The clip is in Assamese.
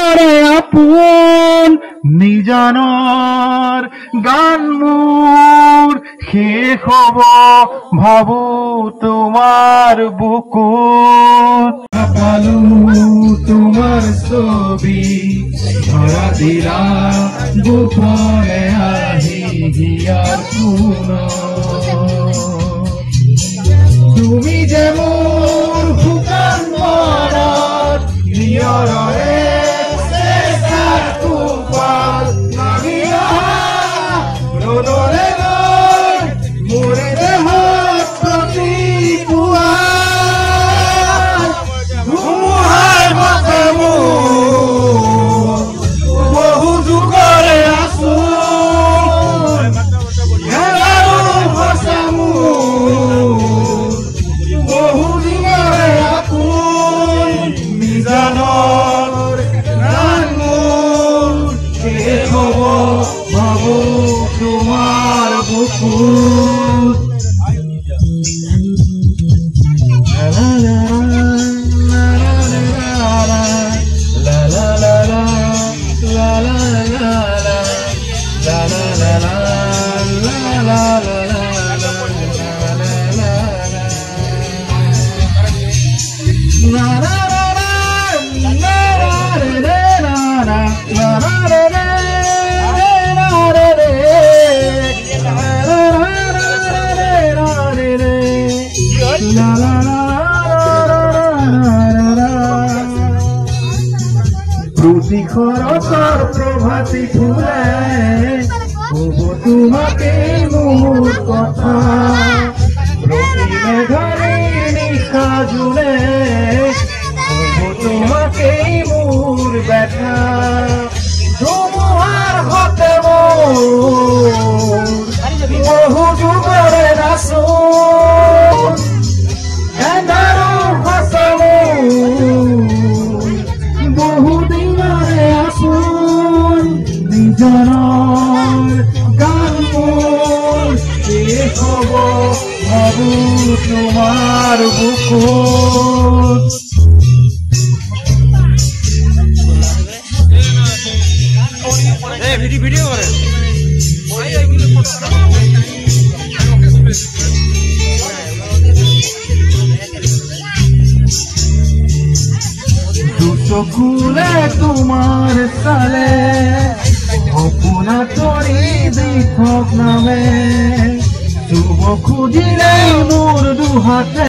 তোমাৰে আপোন নিজানৰ গান মোৰ শেষ হ'ব ভাবো তোমাৰ বুকুত পালো তোমাৰ ছবি ধৰা দিলা গোপনে আহি হিয়াৰ তুমি যে মোৰ শুকান মনত নিয়ৰৰে চেষ্টাৰ কোপাল নামি অহা ৰ'দৰে গৈ মোৰে দেহত প্ৰতিপুৱা ধুমুহাৰ মাতে মোৰ বহু যুগৰে আছো হেৰাৰো ভাষা মোৰ বহু দিনৰে আপোন নিজানৰ গান মোৰ শেষ হ'ব ভাবো তোমাৰ বুকুত প্রতিখরকর প্রভাতী ফুলে হব তোমাকে মোর কথা প্রতি মেঘারে নিশা জুড়ে হব তোমাকে মোর ব্যথা ধুমুহার হতে মোর বহু যুগরে নাচন এন্ধারো ভাষা বহু দিনরে আসুন নিজানৰ গান মোৰ শেষ হ'ব ভাবো তোমাৰ বুকুত ভিডিও কৰে চকুলে তোমাৰ চালে সপোনা তৰি দিশক নামে চুব খুজিলে মোৰ দুহাতে